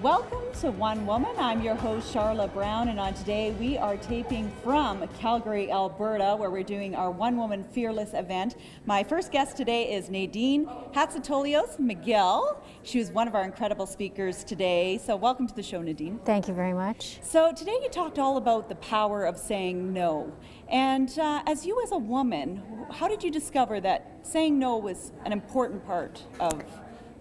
Welcome to One Woman. I'm your host, Sharla Brown, and on today we are taping from Calgary, Alberta, where we're doing our One Woman Fearless event. My first guest today is Nadine Hatzatolios McGill. She was one of our incredible speakers today. So welcome to the show, Nadine. Thank you very much. So today you talked all about the power of saying no. And as you as a woman, how did you discover that saying no was an important part of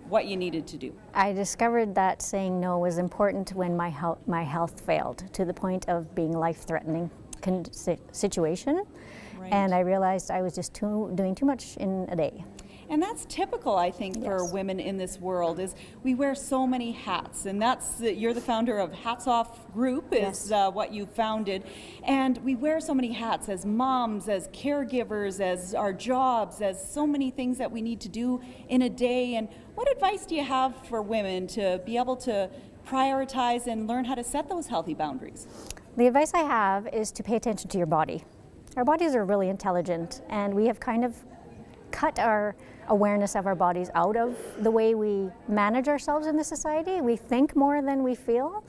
what you needed to do? I discovered that saying no was important when my health failed to the point of being life-threatening situation. Right. And I realized I was just doing too much in a day. And that's typical, I think, for women in this world, is we wear so many hats. And you're the founder of Hats Off Group, is what you founded. And we wear so many hats as moms, as caregivers, as our jobs, as so many things that we need to do in a day. And what advice do you have for women to be able to prioritize and learn how to set those healthy boundaries? The advice I have is to pay attention to your body. Our bodies are really intelligent, and we have kind of cut our awareness of our bodies out of the way we manage ourselves in the society. We think more than we feel.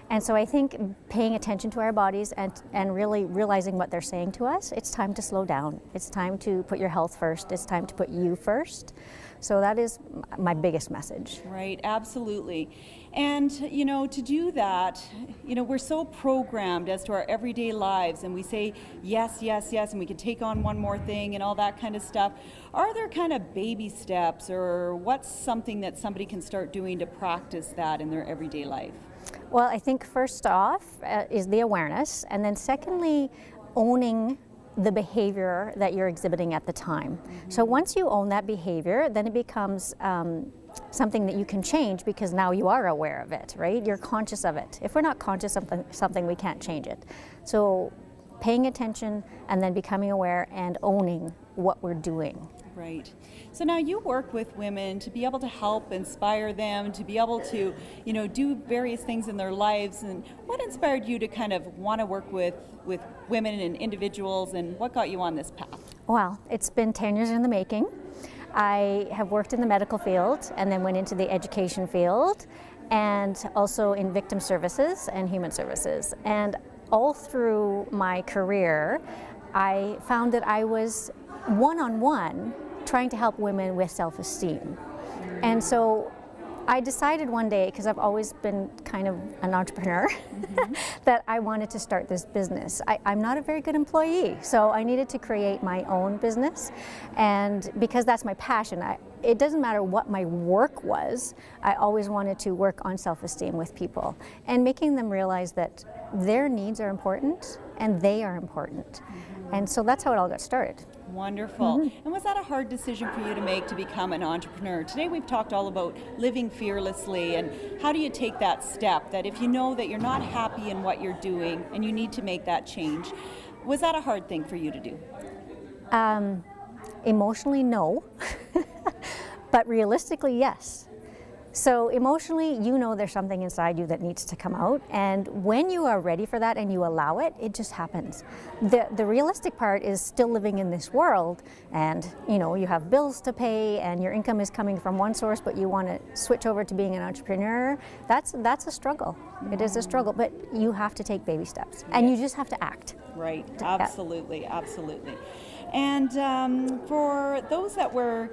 And so I think paying attention to our bodies and really realizing what they're saying to us, it's time to slow down. It's time to put your health first. It's time to put you first. So that is my biggest message. Right, absolutely. And, to do that, we're so programmed as to our everyday lives, and we say yes, yes, yes, and we can take on one more thing and all that kind of stuff. Are there kind of baby steps, or what's something that somebody can start doing to practice that in their everyday life? Well, I think first off is the awareness, and then secondly, owning the behavior that you're exhibiting at the time. Mm-hmm. So once you own that behavior, then it becomes something that you can change, because now you are aware of it, right? You're conscious of it. If we're not conscious of something, we can't change it. So paying attention and then becoming aware and owning what we're doing. Right. So now you work with women to be able to help inspire them, to be able to, do various things in their lives. And what inspired you to kind of want to work with women and individuals, and what got you on this path? Well, it's been 10 years in the making. I have worked in the medical field and then went into the education field, and also in victim services and human services. And all through my career, I found that I was one-on-one trying to help women with self-esteem. And so I decided one day, because I've always been kind of an entrepreneur, that I wanted to start this business. I'm not a very good employee, so I needed to create my own business. And because that's my passion, it doesn't matter what my work was, I always wanted to work on self-esteem with people and making them realize that their needs are important and they are important. And so that's how it all got started. Wonderful. And was that a hard decision for you to make, to become an entrepreneur? Today we've talked all about living fearlessly, and how do you take that step, that if you know that you're not happy in what you're doing and you need to make that change? Was that a hard thing for you to do? Emotionally, no. But realistically, yes. So emotionally, there's something inside you that needs to come out, and when you are ready for that and you allow it, it just happens. The realistic part is still living in this world, and you have bills to pay and your income is coming from one source, but you want to switch over to being an entrepreneur. That's a struggle. It is a struggle, but you have to take baby steps, and you just have to act. Right, absolutely, absolutely. And for those that were,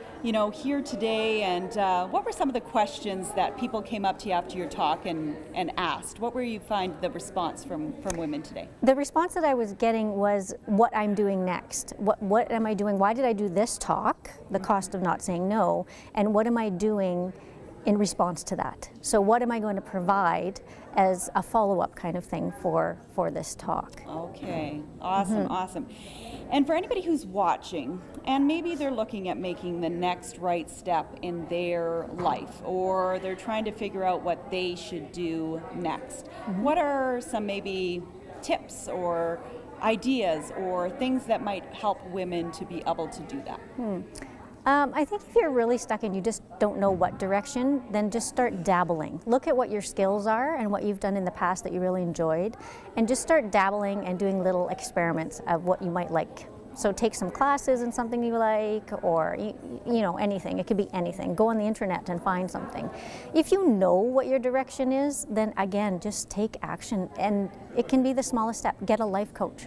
here today, and what were some of the questions that people came up to you after your talk and asked? What were you find the response from women today? The response that I was getting was what I'm doing next. What am I doing? Why did I do this talk, the cost of not saying no, and what am I doing in response to that? So what am I going to provide as a follow-up kind of thing for this talk? Okay, awesome, awesome. And for anybody who's watching, and maybe they're looking at making the next right step in their life, or they're trying to figure out what they should do next, what are some maybe tips or ideas or things that might help women to be able to do that? I think if you're really stuck and you just don't know what direction, then just start dabbling. Look at what your skills are and what you've done in the past that you really enjoyed, and just start dabbling and doing little experiments of what you might like So take some classes in something you like, or you know, anything. It could be anything. Go on the internet and find something. If you know what your direction is, then again, just take action. And it can be the smallest step. Get a life coach.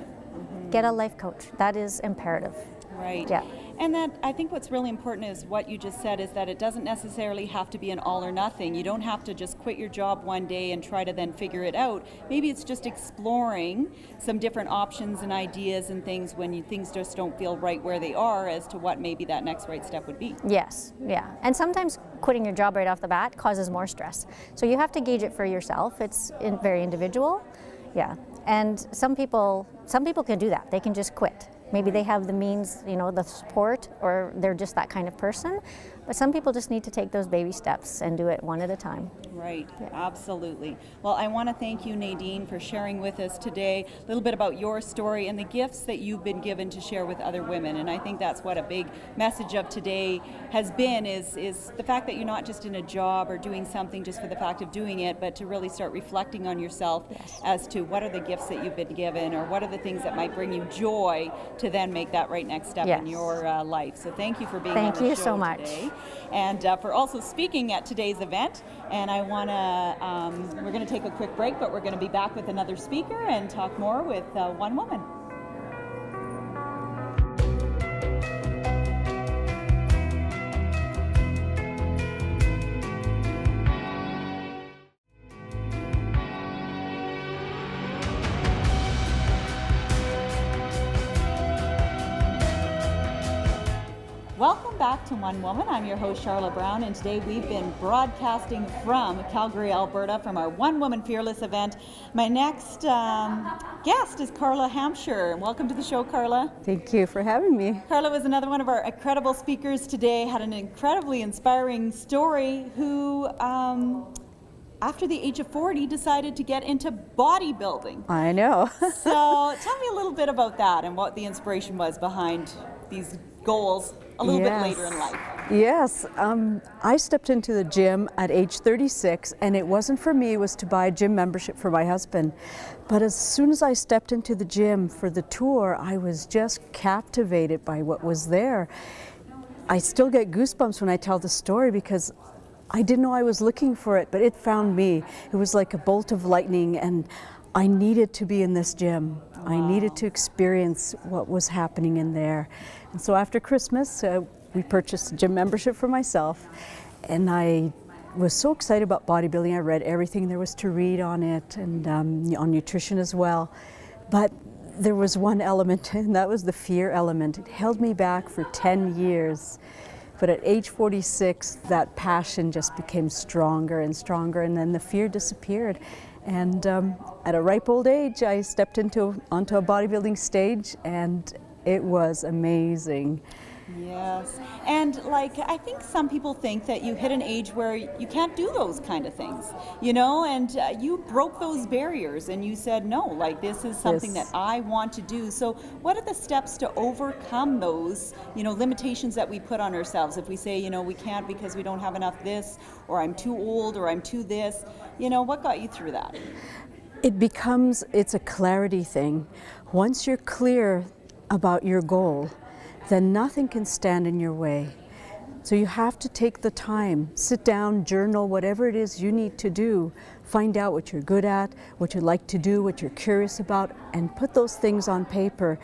Get a life coach. That is imperative. Right. Yeah. And that, I think what's really important is what you just said, is that it doesn't necessarily have to be an all or nothing. You don't have to just quit your job one day and try to then figure it out. Maybe it's just exploring some different options and ideas and things when things just don't feel right where they are, as to what maybe that next right step would be. Yes, yeah. And sometimes quitting your job right off the bat causes more stress. So you have to gauge it for yourself. It's very individual. Yeah. And some people can do that. They can just quit. Maybe they have the means, you know, the support, or they're just that kind of person. But some people just need to take those baby steps and do it one at a time. Right, yeah. Absolutely. Well, I want to thank you, Nadine, for sharing with us today a little bit about your story and the gifts that you've been given to share with other women. And I think that's what a big message of today has been, is the fact that you're not just in a job or doing something just for the fact of doing it, but to really start reflecting on yourself. Yes. As to what are the gifts that you've been given, or what are the things that might bring you joy to then make that right next step. Yes. In your life. So thank you for being on the show today. Thank you so much. And for also speaking at today's event. And I want to, we're going to take a quick break, but we're going to be back with another speaker and talk more with one woman. Welcome back to One Woman. I'm your host, Sharla Brown, and today we've been broadcasting from Calgary, Alberta, from our One Woman Fearless event. My next guest is Carla Hampshire. Welcome to the show, Carla. Thank you for having me. Carla was another one of our incredible speakers today, had an incredibly inspiring story, who, after the age of 40, decided to get into bodybuilding. I know. So tell me a little bit about that and what the inspiration was behind these goals a little bit later in life. Yes, I stepped into the gym at age 36, and it wasn't for me, it was to buy a gym membership for my husband. But as soon as I stepped into the gym for the tour, I was just captivated by what was there. I still get goosebumps when I tell the story, because I didn't know I was looking for it, but it found me. It was like a bolt of lightning, and I needed to be in this gym. Wow. I needed to experience what was happening in there. And so after Christmas, we purchased a gym membership for myself, and I was so excited about bodybuilding. I read everything there was to read on it, and on nutrition as well. But there was one element, and that was the fear element. It held me back for 10 years. But at age 46, that passion just became stronger and stronger, and then the fear disappeared. And at a ripe old age, I stepped onto a bodybuilding stage, and it was amazing. Yes, and I think some people think that you hit an age where you can't do those kind of things, you know, and you broke those barriers and you said, no, this is something that I want to do. So what are the steps to overcome those, limitations that we put on ourselves? If we say, we can't because we don't have enough this, or I'm too old, or I'm too this, what got you through that? It's a clarity thing. Once you're clear about your goal, then nothing can stand in your way. So you have to take the time, sit down, journal, whatever it is you need to do, find out what you're good at, what you like to do, what you're curious about, and put those things on paper.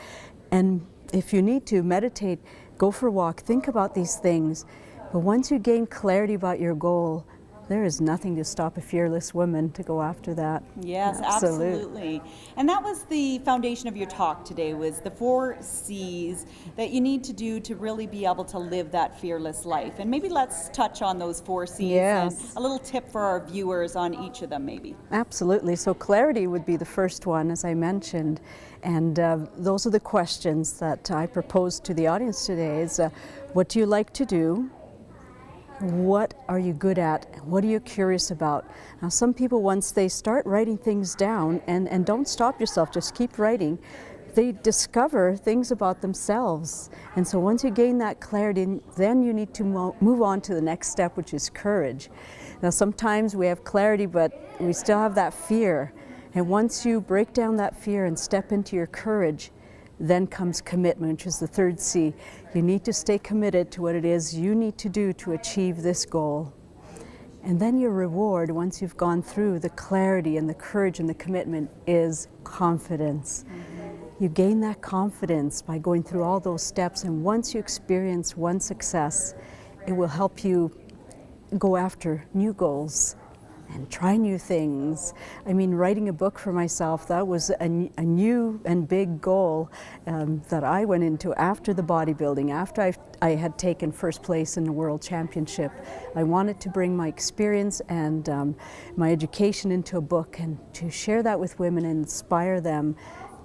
And if you need to, meditate, go for a walk, think about these things. But once you gain clarity about your goal, there is nothing to stop a fearless woman to go after that. Yes, absolutely. And that was the foundation of your talk today, was the 4 C's that you need to do to really be able to live that fearless life. And maybe let's touch on those 4 C's. Yes. And a little tip for our viewers on each of them, maybe. Absolutely. So clarity would be the first one, as I mentioned. And those are the questions that I propose to the audience today is, what do you like to do? What are you good at? What are you curious about? Now, some people, once they start writing things down, and don't stop yourself, just keep writing, they discover things about themselves. And so once you gain that clarity, then you need to move on to the next step, which is courage. Now, sometimes we have clarity, but we still have that fear. And once you break down that fear and step into your courage, Then comes commitment, which is the third C. You need to stay committed to what it is you need to do to achieve this goal. And then your reward, once you've gone through the clarity and the courage and the commitment, is confidence. You gain that confidence by going through all those steps, and once you experience one success, it will help you go after new goals and try new things. I mean, writing a book for myself, that was a new and big goal that I went into after the bodybuilding, after I had taken first place in the World Championship. I wanted to bring my experience and my education into a book and to share that with women and inspire them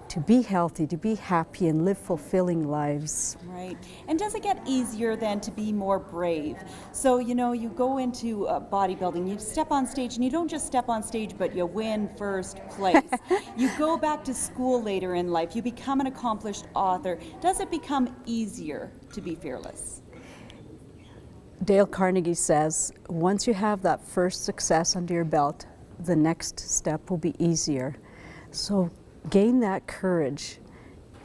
to be healthy, to be happy, and live fulfilling lives. Right. And does it get easier then to be more brave? So, you know, you go into bodybuilding, you step on stage, and you don't just step on stage, but you win first place. You go back to school later in life, you become an accomplished author. Does it become easier to be fearless? Dale Carnegie says, once you have that first success under your belt, the next step will be easier. So gain that courage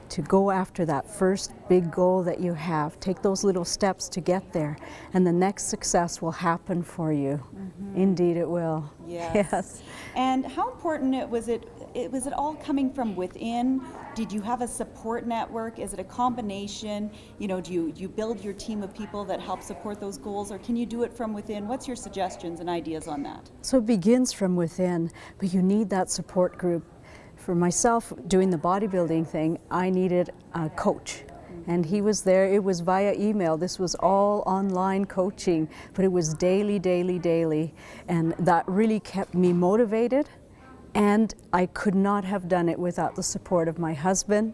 to go after that first big goal that you have. Take those little steps to get there, and the next success will happen for you. Indeed it will. Yes. And how important was it all coming from within? Did you have a support network? Is it a combination? You know, do you build your team of people that help support those goals, or can you do it from within? What's your suggestions and ideas on that? So it begins from within, but you need that support group. For myself, doing the bodybuilding thing, I needed a coach, and he was there. It was via email. This was all online coaching, but it was daily, and that really kept me motivated, and I could not have done it without the support of my husband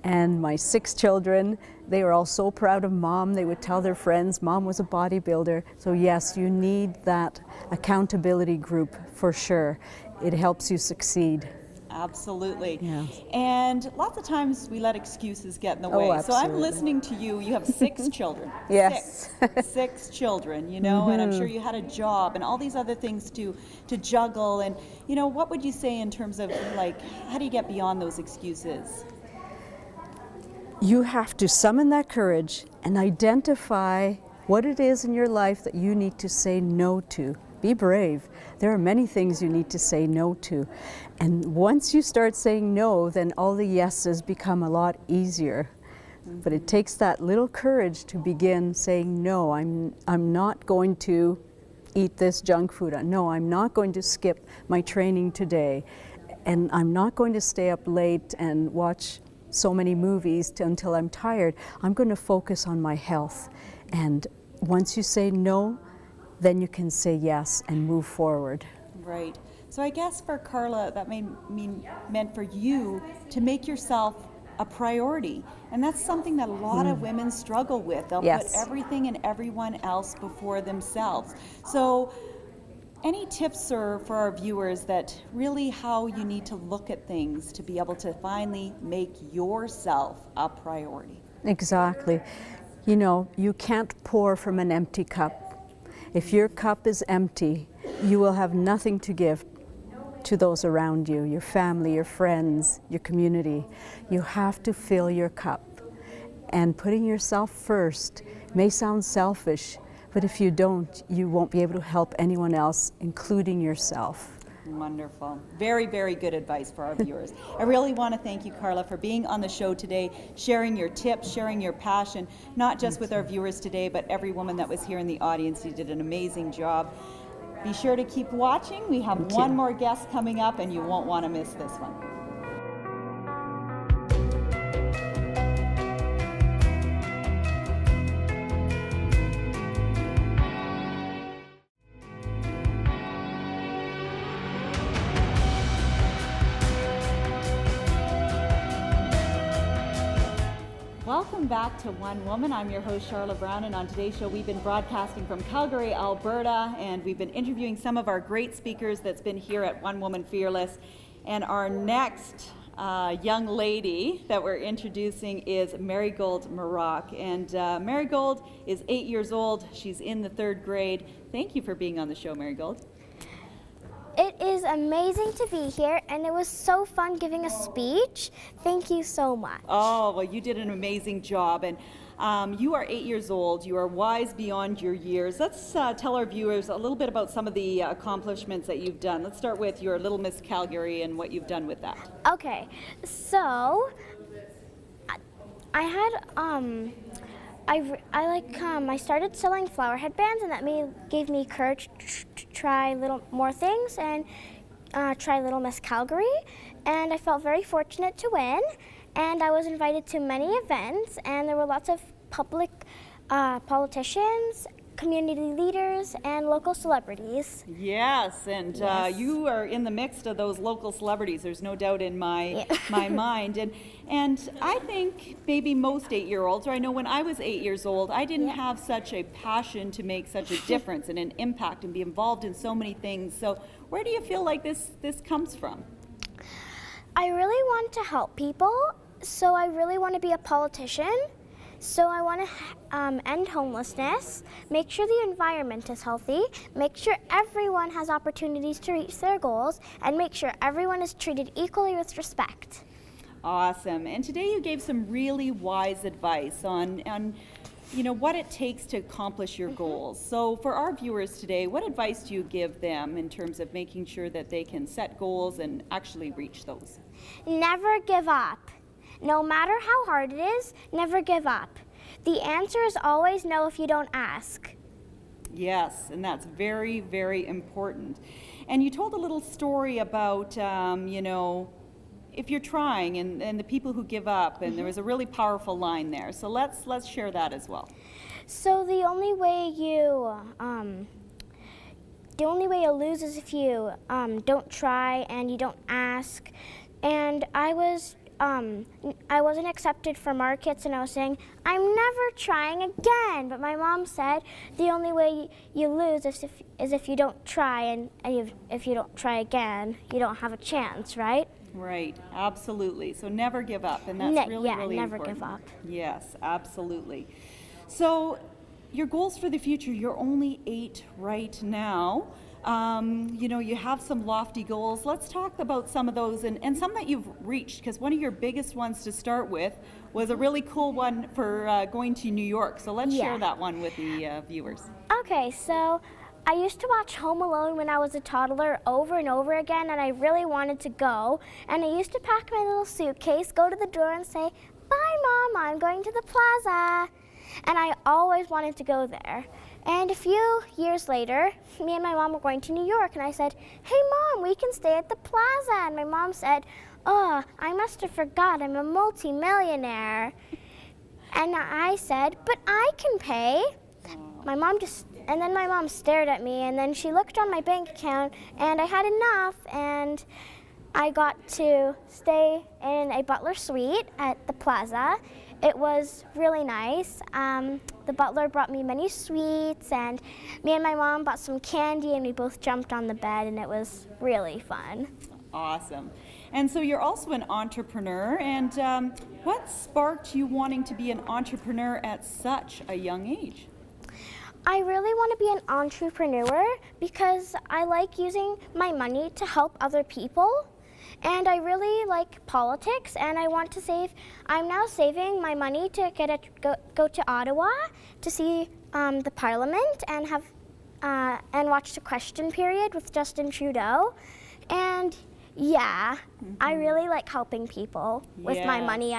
and my 6 children. They were all so proud of Mom. They would tell their friends Mom was a bodybuilder. So yes, you need that accountability group for sure. It helps you succeed. Absolutely. Yeah. And lots of times we let excuses get in the way. So I'm listening to you. You have 6 children. Yes. 6 children, you know, and I'm sure you had a job and all these other things to juggle. And, you know, what would you say in terms of, like, how do you get beyond those excuses? You have to summon that courage and identify what it is in your life that you need to say no to. Be brave. There are many things you need to say no to. And once you start saying no, then all the yeses become a lot easier. But it takes that little courage to begin saying, no, I'm not going to eat this junk food. No, I'm not going to skip my training today. And I'm not going to stay up late and watch so many movies until I'm tired. I'm going to focus on my health. And once you say no, then you can say yes and move forward. Right. So I guess for Carla, that meant for you to make yourself a priority. And that's something that a lot of women struggle with. They'll put everything and everyone else before themselves. So any tips for our viewers that really how you need to look at things to be able to finally make yourself a priority? Exactly. You know, you can't pour from an empty cup. If your cup is empty, you will have nothing to give to those around you, your family, your friends, your community. You have to fill your cup. And putting yourself first may sound selfish, but if you don't, you won't be able to help anyone else, including yourself. Wonderful. Very, very good advice for our viewers. I really want to thank you, Carla, for being on the show today, sharing your tips, sharing your passion, not just with our viewers today, but every woman that was here in the audience. You did an amazing job. Be sure to keep watching. We have one more guest coming up, and you won't want to miss this one. Welcome back to One Woman. I'm your host, Sharla Brown, and on today's show, we've been broadcasting from Calgary, Alberta, and we've been interviewing some of our great speakers that's been here at One Woman Fearless. And our next young lady that we're introducing is Marigold Maroc. And Marigold is 8 years old. She's in the 3rd grade. Thank you for being on the show, Marigold. It is amazing to be here, and it was so fun giving a speech. Thank you so much. Oh, well, you did an amazing job. And you are 8 years old. You are wise beyond your years. Let's tell our viewers a little bit about some of the accomplishments that you've done. Let's start with your Little Miss Calgary and what you've done with that. Okay, so I had I started selling flower headbands, and that gave me courage to try little more things and try Little Miss Calgary. And I felt very fortunate to win. And I was invited to many events, and there were lots of public politicians, community leaders, and local celebrities. Yes, and Yes. you are in the mix of those local celebrities. There's no doubt in my my mind. And I think maybe most 8-year-olds, or I know when I was 8 years old, I didn't have such a passion to make such a difference and an impact and be involved in so many things. So where do you feel like this comes from? I really want to help people, so I really want to be a politician. So I want to end homelessness, make sure the environment is healthy, make sure everyone has opportunities to reach their goals, and make sure everyone is treated equally with respect. Awesome. And today you gave some really wise advice on what it takes to accomplish your goals. So for our viewers today, what advice do you give them in terms of making sure that they can set goals and actually reach those? Never give up. No matter how hard it is, never give up. The answer is always no if you don't ask. Yes, and that's very, very important. And you told a little story about, if you're trying and the people who give up, and there was a really powerful line there. So let's share that as well. So the only way you lose is if you don't try and you don't ask. And I wasn't accepted for markets, and I was saying, I'm never trying again. But my mom said the only way you lose is if you don't try, and if you don't try again, you don't have a chance, right? Right, absolutely. So never give up, and that's really never important. give up. Yes, absolutely. So your goals for the future, you're only 8 right now. You have some lofty goals. Let's talk about some of those and some that you've reached, because one of your biggest ones to start with was a really cool one for going to New York. So let's share that one with the viewers. Okay, so I used to watch Home Alone when I was a toddler over and over again, and I really wanted to go. And I used to pack my little suitcase, go to the door and say, "Bye, Mom, I'm going to the plaza." And I always wanted to go there. And a few years later, me and my mom were going to New York, and I said, "Hey, Mom, we can stay at the plaza." And my mom said, "Oh, I must have forgot, I'm a multi-millionaire." And I said, "But I can pay." And then my mom stared at me, and then she looked on my bank account, and I had enough, and I got to stay in a butler suite at the plaza. It was really nice. The butler brought me many sweets, and me and my mom bought some candy, and we both jumped on the bed, and it was really fun. Awesome. And so you're also an entrepreneur, and what sparked you wanting to be an entrepreneur at such a young age? I really want to be an entrepreneur because I like using my money to help other people. And I really like politics, and I want to save. I'm now saving my money to go to Ottawa to see the Parliament and and watch the question period with Justin Trudeau. And I really like helping people with my money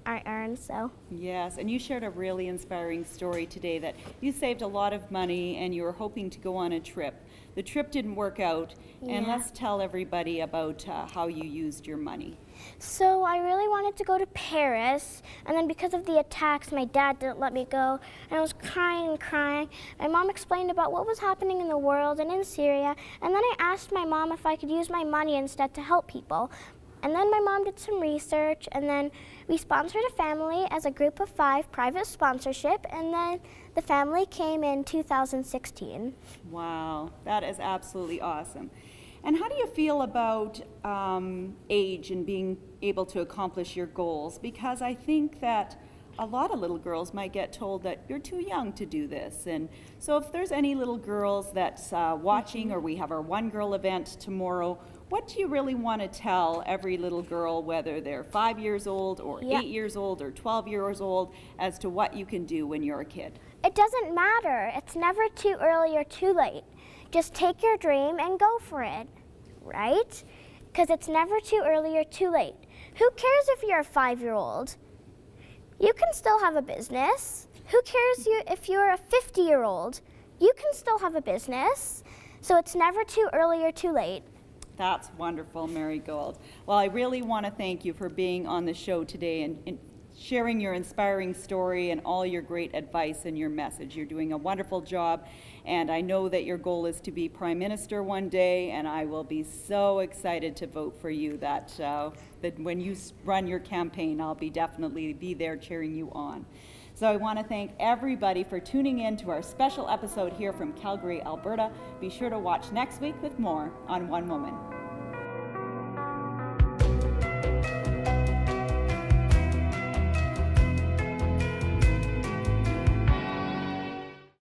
I earn. So yes, and you shared a really inspiring story today that you saved a lot of money and you were hoping to go on a trip. The trip didn't work out, and let's tell everybody about how you used your money. So I really wanted to go to Paris, and then because of the attacks, my dad didn't let me go, and I was crying and crying. My mom explained about what was happening in the world and in Syria, and then I asked my mom if I could use my money instead to help people. And then my mom did some research, and then we sponsored a family as a group of 5 private sponsorship, and then the family came in 2016. Wow, that is absolutely awesome. And how do you feel about age and being able to accomplish your goals? Because I think that a lot of little girls might get told that you're too young to do this. And so if there's any little girls that's watching, or we have our One Girl event tomorrow, what do you really want to tell every little girl, whether they're 5 years old or 8 years old or 12 years old, as to what you can do when you're a kid? It doesn't matter. It's never too early or too late. Just take your dream and go for it, right? Because it's never too early or too late. Who cares if you're a 5-year-old? You can still have a business. Who cares if you're a 50-year-old? You can still have a business. So it's never too early or too late. That's wonderful, Marigold. Well, I really want to thank you for being on the show today and sharing your inspiring story and all your great advice and your message. You're doing a wonderful job, and I know that your goal is to be Prime Minister one day, and I will be so excited to vote for you that when you run your campaign, I'll definitely be there cheering you on. So I want to thank everybody for tuning in to our special episode here from Calgary, Alberta. Be sure to watch next week with more on One Woman.